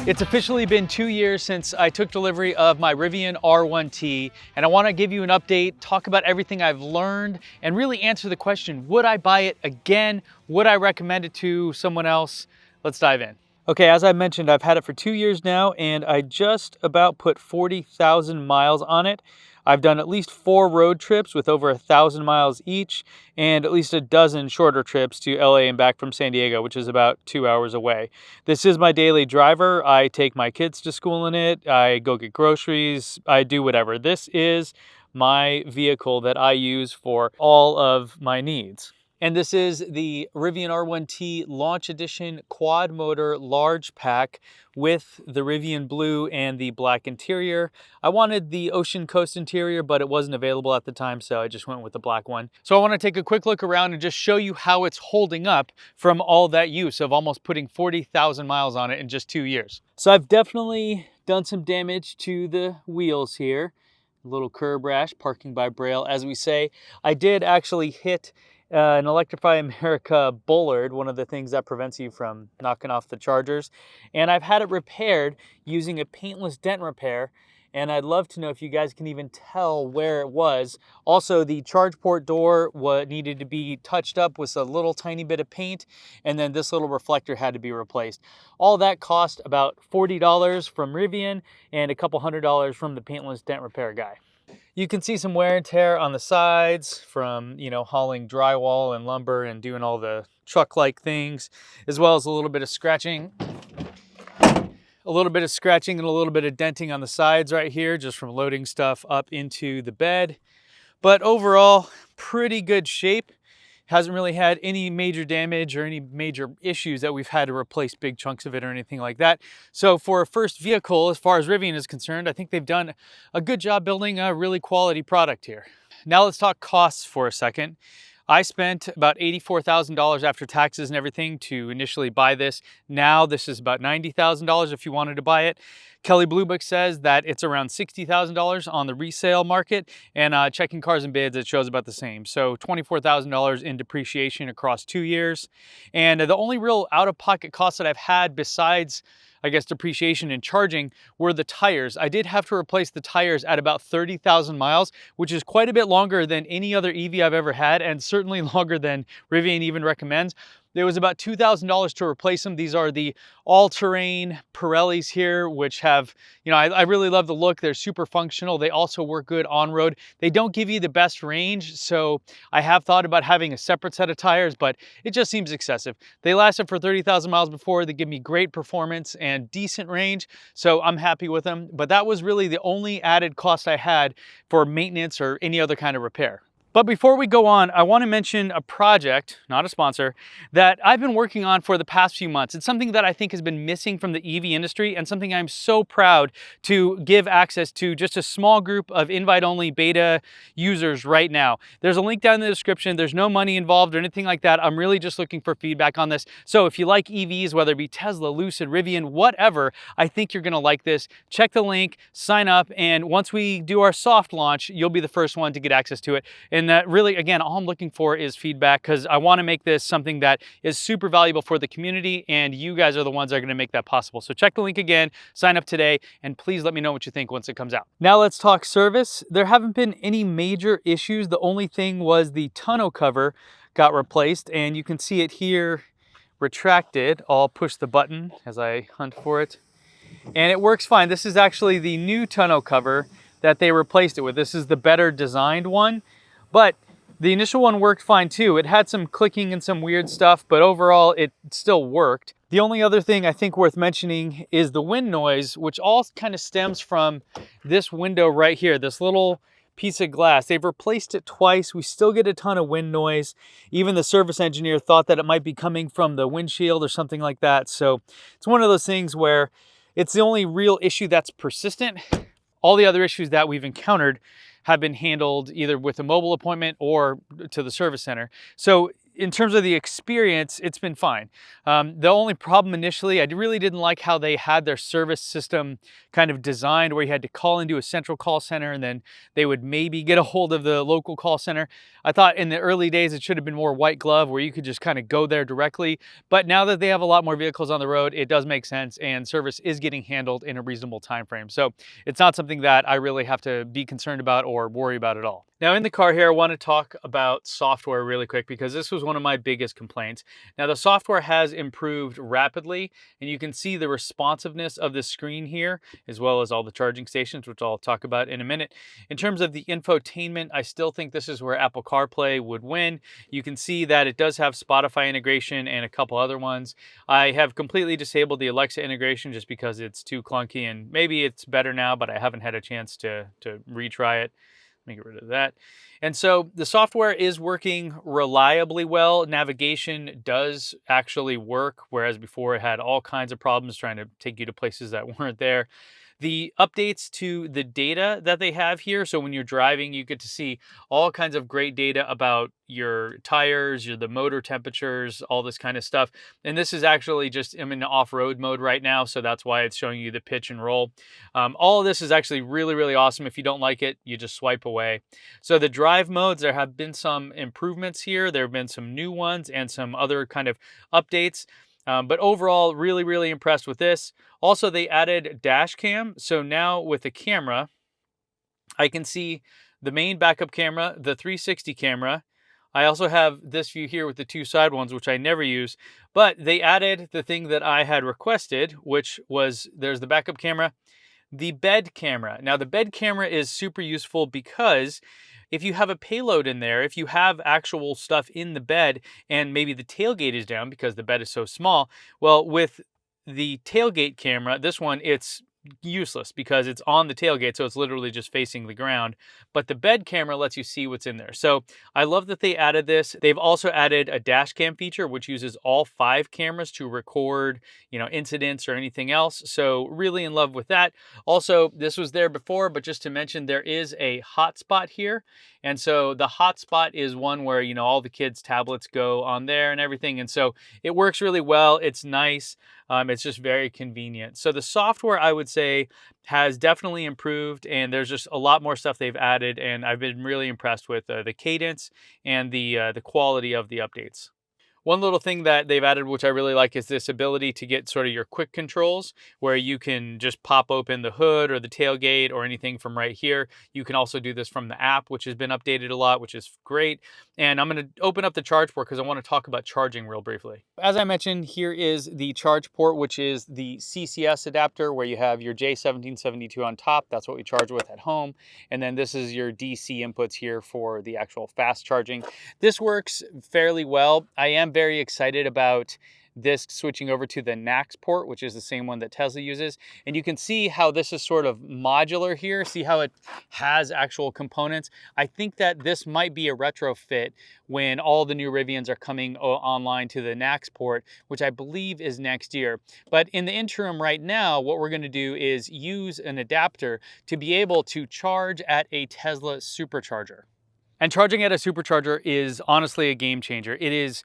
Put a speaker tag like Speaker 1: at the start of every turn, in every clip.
Speaker 1: It's officially been 2 years since I took delivery of my Rivian R1T, and I want to give you an update, talk about everything I've learned, and really answer the question, would I buy it again? Would I recommend it to someone else? Let's dive in. Okay, as I mentioned, I've had it for 2 years now, and I just about put 40,000 miles on it. I've done at least 4 road trips with over 1,000 miles each, and at least a dozen shorter trips to LA and back from San Diego, which is about 2 hours away. This is my daily driver. I take my kids to school in it. I go get groceries. I do whatever. This is my vehicle that I use for all of my needs. And this is the Rivian R1T Launch Edition Quad Motor Large Pack with the Rivian Blue and the black interior. I wanted the Ocean Coast interior, but it wasn't available at the time, so I just went with the black one. So I want to take a quick look around and just show you how it's holding up from all that use of almost putting 40,000 miles on it in just 2 years. So I've definitely done some damage to the wheels here. A little curb rash, parking by braille, as we say. I did actually hit an Electrify America bollard, one of the things that prevents you from knocking off the chargers. And I've had it repaired using a paintless dent repair. And I'd love to know if you guys can even tell where it was. Also, the charge port door needed to be touched up with a little tiny bit of paint. And then this little reflector had to be replaced. All that cost about $40 from Rivian and a couple $100 from the paintless dent repair guy. You can see some wear and tear on the sides from, hauling drywall and lumber and doing all the truck-like things, as well as a little bit of scratching. And a little bit of denting on the sides right here, just from loading stuff up into the bed. But overall, pretty good shape. Hasn't really had any major damage or any major issues that we've had to replace big chunks of it or anything like that. So for a first vehicle, as far as Rivian is concerned, I think they've done a good job building a really quality product here. Now let's talk costs for a second. I spent about $84,000 after taxes and everything to initially buy this. Now this is about $90,000 if you wanted to buy it. Kelley Blue Book says that it's around $60,000 on the resale market, and checking Cars and Bids, it shows about the same. So $24,000 in depreciation across 2 years. And the only real out-of-pocket costs that I've had besides, I guess, depreciation and charging were the tires. I did have to replace the tires at about 30,000 miles, which is quite a bit longer than any other EV I've ever had, and certainly longer than Rivian even recommends. There was about $2,000 to replace them. These are the all-terrain Pirellis here, which have, I really love the look. They're super functional. They also work good on-road. They don't give you the best range, so I have thought about having a separate set of tires, but it just seems excessive. They lasted for 30,000 miles before. They give me great performance and decent range, so I'm happy with them. But that was really the only added cost I had for maintenance or any other kind of repair. But before we go on, I want to mention a project, not a sponsor, that I've been working on for the past few months. It's something that I think has been missing from the EV industry and something I'm so proud to give access to just a small group of invite-only beta users right now. There's a link down in the description. There's no money involved or anything like that. I'm really just looking for feedback on this. So if you like EVs, whether it be Tesla, Lucid, Rivian, whatever, I think you're going to like this. Check the link, sign up, and once we do our soft launch, you'll be the first one to get access to it. And that really, again, all I'm looking for is feedback, because I want to make this something that is super valuable for the community, and you guys are the ones that are going to make that possible. So check the link again, sign up today, and please let me know what you think once it comes out. Now let's talk service. There haven't been any major issues. The only thing was the tonneau cover got replaced, and you can see it here retracted. I'll push the button as I hunt for it, and it works fine. This is actually the new tonneau cover that they replaced it with. This is the better designed one. But the initial one worked fine too. It had some clicking and some weird stuff, but overall it still worked. The only other thing I think worth mentioning is the wind noise, which all kind of stems from this window right here, this little piece of glass. They've replaced it twice. We still get a ton of wind noise. Even the service engineer thought that it might be coming from the windshield or something like that. So it's one of those things where it's the only real issue that's persistent. All the other issues that we've encountered have been handled either with a mobile appointment or to the service center. So in terms of the experience, it's been fine. The only problem initially, I really didn't like how they had their service system kind of designed where you had to call into a central call center and then they would maybe get a hold of the local call center. I thought in the early days it should have been more white glove where you could just kind of go there directly. But now that they have a lot more vehicles on the road, it does make sense and service is getting handled in a reasonable time frame. So it's not something that I really have to be concerned about or worry about at all. Now in the car here, I want to talk about software really quick because this was one of my biggest complaints. Now the software has improved rapidly and you can see the responsiveness of the screen here as well as all the charging stations, which I'll talk about in a minute. In terms of the infotainment, I still think this is where Apple CarPlay would win. You can see that it does have Spotify integration and a couple other ones. I have completely disabled the Alexa integration just because it's too clunky, and maybe it's better now, but I haven't had a chance to retry it. Let me get rid of that. And so the software is working reliably well. Navigation does actually work, whereas before it had all kinds of problems trying to take you to places that weren't there. The updates to the data that they have here, so when you're driving, you get to see all kinds of great data about your tires, the motor temperatures, all this kind of stuff. And this is actually just, I'm in off-road mode right now, so that's why it's showing you the pitch and roll. All of this is actually really, really awesome. If you don't like it, you just swipe away. So the drive modes, there have been some improvements here. There have been some new ones and some other kind of updates. But overall, really, really impressed with this. Also, they added dash cam. So now with the camera, I can see the main backup camera, the 360 camera. I also have this view here with the two side ones, which I never use. But they added the thing that I had requested, which was there's the backup camera, the bed camera. Now, the bed camera is super useful because if you have a payload in there, if you have actual stuff in the bed and maybe the tailgate is down because the bed is so small, well, with the tailgate camera, this one, it's useless because it's on the tailgate, so it's literally just facing the ground. But the bed camera lets you see what's in there. So I love that they added this. They've also added a dash cam feature, which uses all 5 cameras to record, incidents or anything else. So really in love with that. Also, this was there before, but just to mention, there is a hotspot here. And so the hotspot is one where, all the kids' tablets go on there and everything. And so it works really well. It's nice. It's just very convenient. So the software, I would say, has definitely improved, and there's just a lot more stuff they've added, and I've been really impressed with the cadence and the quality of the updates. One little thing that they've added, which I really like, is this ability to get sort of your quick controls where you can just pop open the hood or the tailgate or anything from right here. You can also do this from the app, which has been updated a lot, which is great. And I'm going to open up the charge port because I want to talk about charging real briefly. As I mentioned, here is the charge port, which is the CCS adapter where you have your J1772 on top. That's what we charge with at home. And then this is your DC inputs here for the actual fast charging. This works fairly well. I am very excited about this switching over to the NACS port, which is the same one that Tesla uses. And you can see how this is sort of modular here. See how it has actual components. I think that this might be a retrofit when all the new Rivians are coming online to the NACS port, which I believe is next year. But in the interim right now, what we're gonna do is use an adapter to be able to charge at a Tesla supercharger. And charging at a supercharger is honestly a game changer. It is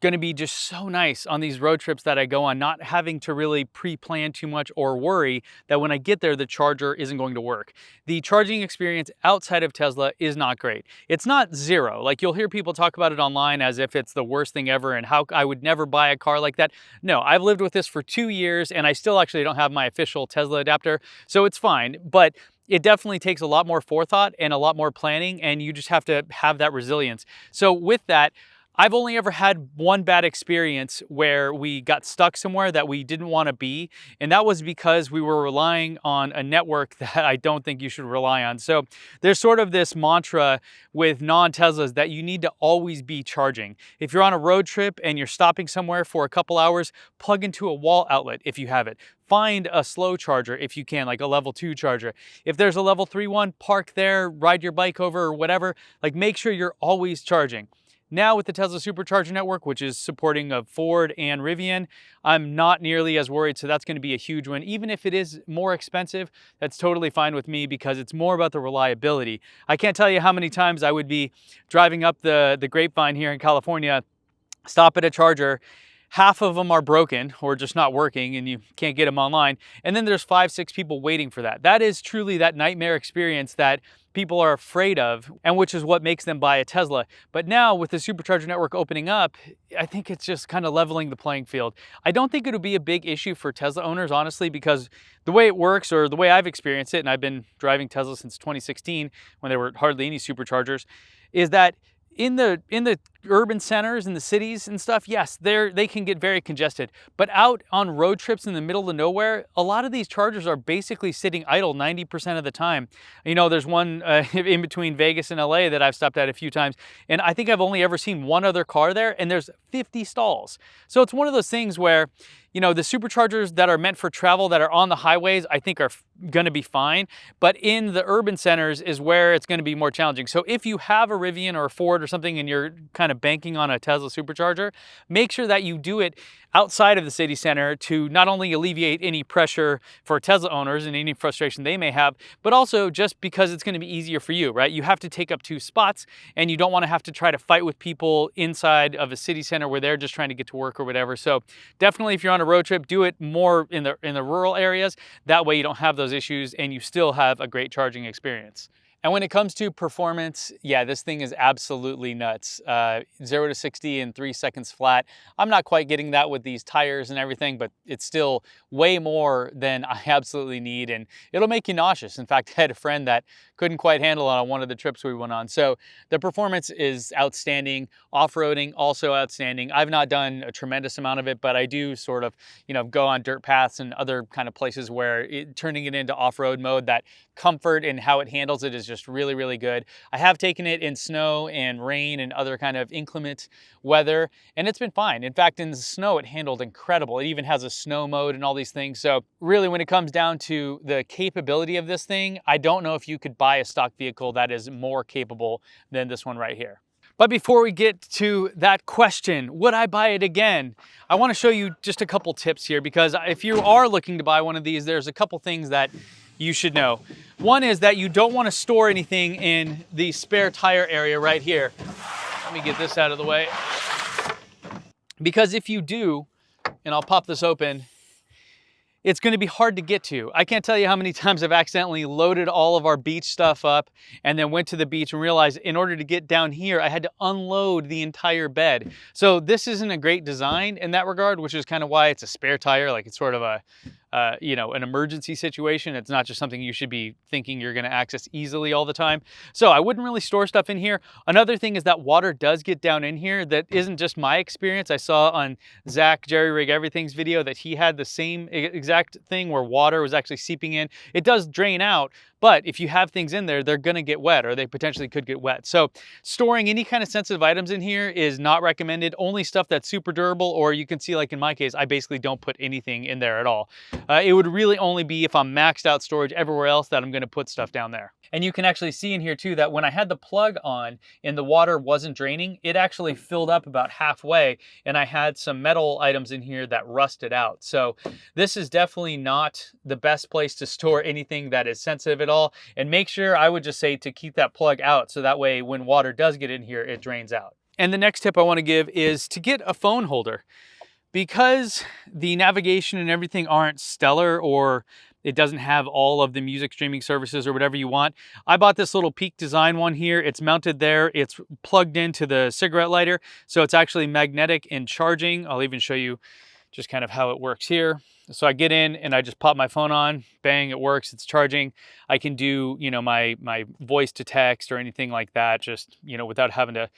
Speaker 1: going to be just so nice on these road trips that I go on, not having to really pre-plan too much or worry that when I get there, the charger isn't going to work. The charging experience outside of Tesla is not great. It's not zero. Like, you'll hear people talk about it online as if it's the worst thing ever and how I would never buy a car like that. No, I've lived with this for 2 years and I still actually don't have my official Tesla adapter, so it's fine. But it definitely takes a lot more forethought and a lot more planning, and you just have to have that resilience. So with that, I've only ever had one bad experience where we got stuck somewhere that we didn't want to be, and that was because we were relying on a network that I don't think you should rely on. So there's sort of this mantra with non-Teslas that you need to always be charging. If you're on a road trip and you're stopping somewhere for a couple hours, plug into a wall outlet if you have it. Find a slow charger if you can, like a level 2 charger. If there's a level 3 one, park there, ride your bike over or whatever. Like, make sure you're always charging. Now with the Tesla Supercharger network, which is supporting of Ford and Rivian, I'm not nearly as worried, so that's going to be a huge win. Even if it is more expensive, that's totally fine with me because it's more about the reliability. I can't tell you how many times I would be driving up the Grapevine here in California, stop at a charger, half of them are broken or just not working and you can't get them online, and then there's 5-6 people waiting for that. That is truly that nightmare experience that people are afraid of, and which is what makes them buy a Tesla. But now with the Supercharger network opening up, I think it's just kind of leveling the playing field. I don't think it'll be a big issue for Tesla owners, honestly, because the way it works, or the way I've experienced it, and I've been driving Tesla since 2016 when there were hardly any superchargers, is that in the urban centers and the cities and stuff, yes, they can get very congested. But out on road trips in the middle of nowhere, a lot of these chargers are basically sitting idle 90% of the time. You know, there's one in between Vegas and LA that I've stopped at a few times, and I think I've only ever seen one other car there, and there's 50 stalls. So it's one of those things where, you know, the superchargers that are meant for travel that are on the highways, I think are going to be fine. But in the urban centers is where it's going to be more challenging. So if you have a Rivian or a Ford or something and you're kind of banking on a Tesla supercharger, make sure that you do it outside of the city center to not only alleviate any pressure for Tesla owners and any frustration they may have, but also just because it's going to be easier for you, right? You have to take up 2 spots and you don't want to have to try to fight with people inside of a city center where they're just trying to get to work or whatever. So definitely if you're on a road trip, do it more in the rural areas. That way you don't have those issues and you still have a great charging experience. And when it comes to performance, yeah, this thing is absolutely nuts. 0 to 60 in 3 seconds flat. I'm not quite getting that with these tires and everything, but it's still way more than I absolutely need, and it'll make you nauseous. In fact, I had a friend that couldn't quite handle it on one of the trips we went on. So the performance is outstanding. Off-roading, also outstanding. I've not done a tremendous amount of it, but I do sort of, you know, go on dirt paths and other kind of places where turning it into off-road mode, that comfort and how it handles it is just really, really good. I have taken it in snow and rain and other kind of inclement weather, and it's been fine. In fact, in the snow, it handled incredible. It even has a snow mode and all these things. So really, when it comes down to the capability of this thing, I don't know if you could buy a stock vehicle that is more capable than this one right here. But before we get to that question, would I buy it again? I want to show you just a couple tips here, because if you are looking to buy one of these, there's a couple things that you should know. One is that you don't want to store anything in the spare tire area right here. Let me get this out of the way. Because if you do, and I'll pop this open, it's going to be hard to get to. I can't tell you how many times I've accidentally loaded all of our beach stuff up and then went to the beach and realized in order to get down here, I had to unload the entire bed. So this isn't a great design in that regard, which is kind of why it's a spare tire. Like, it's sort of a you know, an emergency situation. It's not just something you should be thinking you're going to access easily all the time. So I wouldn't really store stuff in here. Another thing is that water does get down in here. That isn't just my experience. I saw on Zach Jerry Rig Everything's video that he had the same exact thing where water was actually seeping in. It does drain out, but if you have things in there, they're going to get wet, or they potentially could get wet. So storing any kind of sensitive items in here is not recommended. Only stuff that's super durable, or you can see, like in my case, I basically don't put anything in there at all. It would really only be if I'm maxed out storage everywhere else that I'm going to put stuff down there. And you can actually see in here too that when I had the plug on and the water wasn't draining, it actually filled up about halfway, and I had some metal items in here that rusted out. So this is definitely not the best place to store anything that is sensitive at all. And make sure, I would just say, to keep that plug out, so that way when water does get in here, it drains out. And the next tip I want to give is to get a phone holder. Because the navigation and everything aren't stellar, or it doesn't have all of the music streaming services or whatever you want, I bought this little Peak Design one here. It's mounted there. It's plugged into the cigarette lighter, so it's actually magnetic and charging. I'll even show you just kind of how it works here. So I get in and I just pop my phone on, bang, it works, it's charging. I can do, you know, my voice to text or anything like that, just, you know, without having to,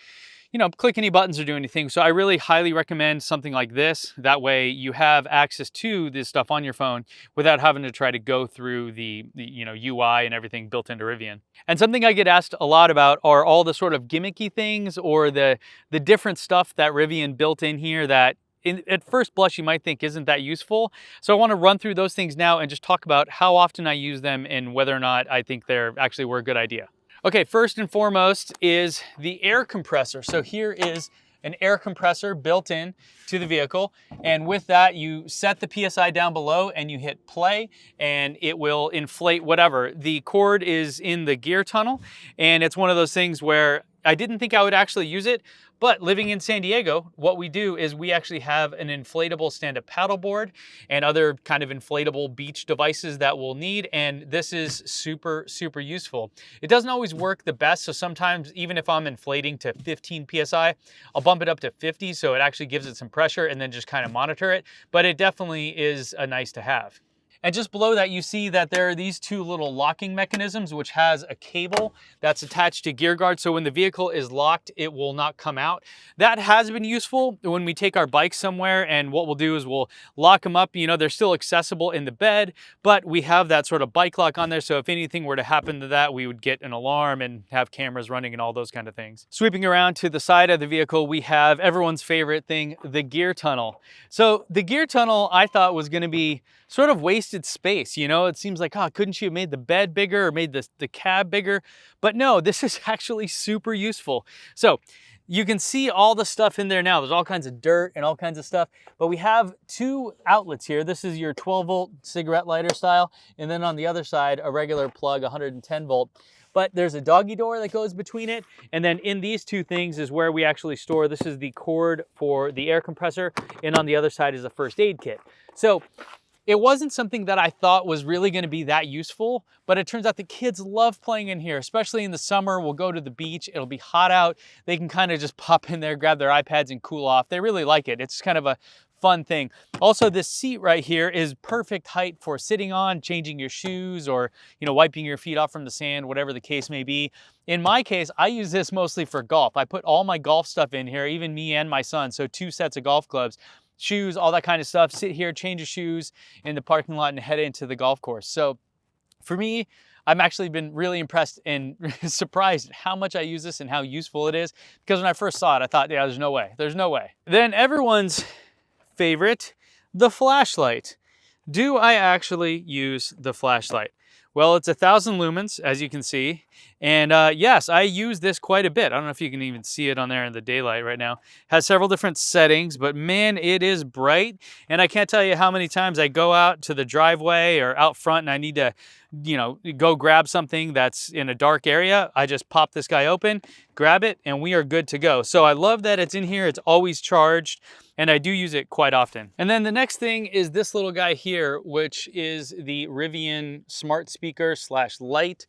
Speaker 1: you know, click any buttons or do anything. So I really highly recommend something like this. That way you have access to this stuff on your phone without having to try to go through the you know, UI and everything built into Rivian. And something I get asked a lot about are all the sort of gimmicky things, or the different stuff that Rivian built in here that at first blush you might think isn't that useful. So I want to run through those things now and just talk about how often I use them and whether or not I think they're actually were a good idea. Okay, first and foremost is the air compressor. So here is an air compressor built in to the vehicle, and with that you set the PSI down below and you hit play and it will inflate whatever. The cord is in the gear tunnel, and it's one of those things where I didn't think I would actually use it, but living in San Diego, what we do is we actually have an inflatable stand-up paddleboard and other kind of inflatable beach devices that we'll need, and this is super, super useful. It doesn't always work the best, so sometimes even if I'm inflating to 15 PSI, I'll bump it up to 50 so it actually gives it some pressure and then just kind of monitor it, but it definitely is a nice to have. And just below that, you see that there are these two little locking mechanisms, which has a cable that's attached to gear guard. So when the vehicle is locked, it will not come out. That has been useful when we take our bikes somewhere, and what we'll do is we'll lock them up. You know, they're still accessible in the bed, but we have that sort of bike lock on there. So if anything were to happen to that, we would get an alarm and have cameras running and all those kind of things. Sweeping around to the side of the vehicle, we have everyone's favorite thing, the gear tunnel. So the gear tunnel I thought was going to be sort of wasted space. You know, it seems like, oh, couldn't you have made the bed bigger or made the cab bigger? But no, this is actually super useful. So you can see all the stuff in there now. There's all kinds of dirt and all kinds of stuff, but we have two outlets here. This is your 12-volt cigarette lighter style, and then on the other side, a regular plug, 110 volt. But there's a doggy door that goes between it. And then in these two things is where we actually store. This is the cord for the air compressor, and on the other side is a first aid kit. So it wasn't something that I thought was really going to be that useful, but it turns out the kids love playing in here, especially in the summer. We'll go to the beach, it'll be hot out. They can kind of just pop in there, grab their iPads and cool off. They really like it. It's kind of a fun thing. Also, this seat right here is perfect height for sitting on, changing your shoes, or, you know, wiping your feet off from the sand, whatever the case may be. In my case, I use this mostly for golf. I put all my golf stuff in here, even me and my son. So 2 sets of golf clubs, shoes, all that kind of stuff. Sit here, change your shoes in the parking lot and head into the golf course. So for me, I've actually been really impressed and surprised at how much I use this and how useful it is. Because when I first saw it, I thought, yeah, there's no way. There's no way. Then everyone's favorite, the flashlight. Do I actually use the flashlight? Well, it's 1,000 lumens, as you can see. And yes, I use this quite a bit. I don't know if you can even see it on there in the daylight right now. Has several different settings, but man, it is bright. And I can't tell you how many times I go out to the driveway or out front and I need to, you know, go grab something that's in a dark area. I just pop this guy open, grab it, and we are good to go. So I love that it's in here. It's always charged, and I do use it quite often. And then the next thing is this little guy here, which is the Rivian smart speaker / light.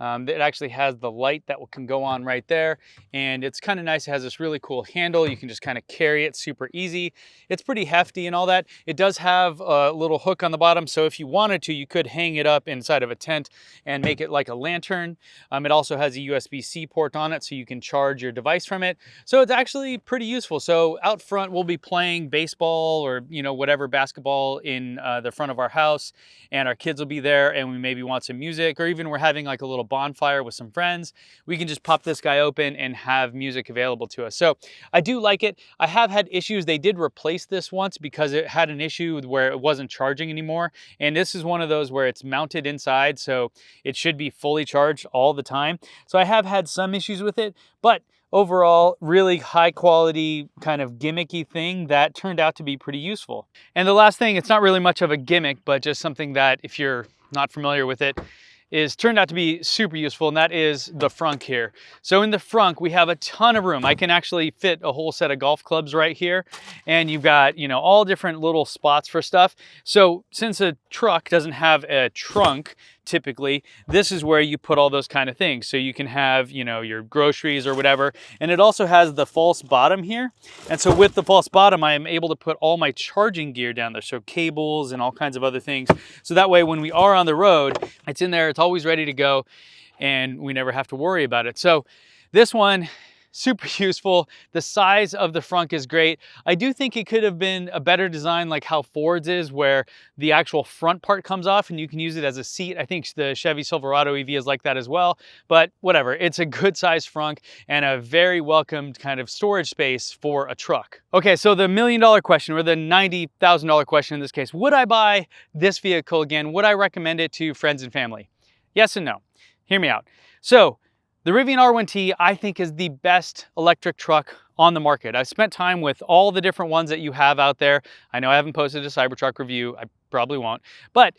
Speaker 1: It actually has the light that can go on right there, and it's kind of nice. It has this really cool handle. You can just kind of carry it super easy. It's pretty hefty and all that. It does have a little hook on the bottom, so if you wanted to, you could hang it up inside of a tent and make it like a lantern. It also has a USB-C port on it, so you can charge your device from it. So it's actually pretty useful. So out front, we'll be playing baseball or, you know, whatever, basketball in the front of our house, and our kids will be there, and we maybe want some music, or even we're having like a little bonfire with some friends. We can just pop this guy open and have music available to us. So I do like it. I have had issues. They did replace this once because it had an issue where it wasn't charging anymore. And this is one of those where it's mounted inside, so it should be fully charged all the time. So I have had some issues with it, but overall, really high quality kind of gimmicky thing that turned out to be pretty useful. And the last thing, it's not really much of a gimmick, but just something that if you're not familiar with it, is turned out to be super useful, and that is the frunk here. So in the frunk, we have a ton of room. I can actually fit a whole set of golf clubs right here, and you've got, you know, all different little spots for stuff. So since a truck doesn't have a trunk, typically, this is where you put all those kind of things. So you can have, you know, your groceries or whatever. And it also has the false bottom here. And so with the false bottom, I am able to put all my charging gear down there. So cables and all kinds of other things. So that way, when we are on the road, it's in there, it's always ready to go, and we never have to worry about it. So this one, super useful. The size of the frunk is great. I do think it could have been a better design like how Ford's is, where the actual front part comes off and you can use it as a seat. I think the Chevy Silverado EV is like that as well, but whatever. It's a good size frunk and a very welcomed kind of storage space for a truck. Okay, so the $1 million question, or the $90,000 question in this case, would I buy this vehicle again? Would I recommend it to friends and family? Yes and no. Hear me out. So The Rivian R1T, I think, is the best electric truck on the market. I've spent time with all the different ones that you have out there. I know I haven't posted a Cybertruck review. I probably won't. But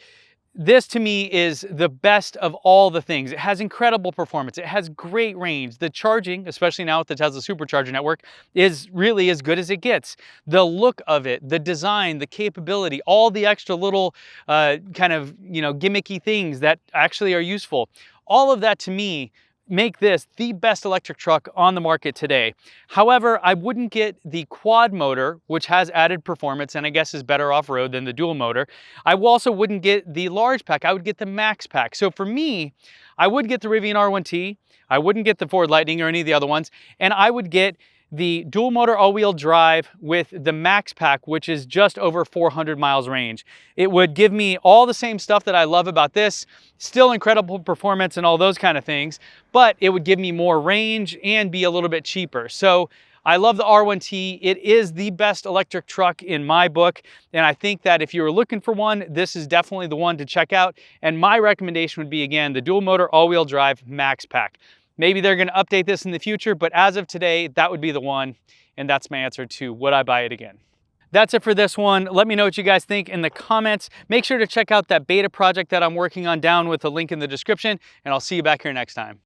Speaker 1: this to me is the best of all the things. It has incredible performance. It has great range. The charging, especially now with the Tesla supercharger network, is really as good as it gets. The look of it, the design, the capability, all the extra little kind of, gimmicky things that actually are useful. All of that to me make this the best electric truck on the market today. However, I wouldn't get the quad motor, which has added performance and I guess is better off-road than the dual motor. I also wouldn't get the large pack, I would get the max pack. So for me, I would get the Rivian R1T, I wouldn't get the Ford Lightning or any of the other ones, and I would get the dual motor all-wheel drive with the max pack, which is just over 400 miles range. It would give me all the same stuff that I love about this, still incredible performance and all those kind of things, but it would give me more range and be a little bit cheaper. So I love the R1T. It is the best electric truck in my book, and I think that if you were looking for one, this is definitely the one to check out. And my recommendation would be, again, the dual motor all-wheel drive max pack. Maybe they're going to update this in the future, but as of today, that would be the one. And that's my answer to would I buy it again. That's it for this one. Let me know what you guys think in the comments. Make sure to check out that beta project that I'm working on down with the link in the description, and I'll see you back here next time.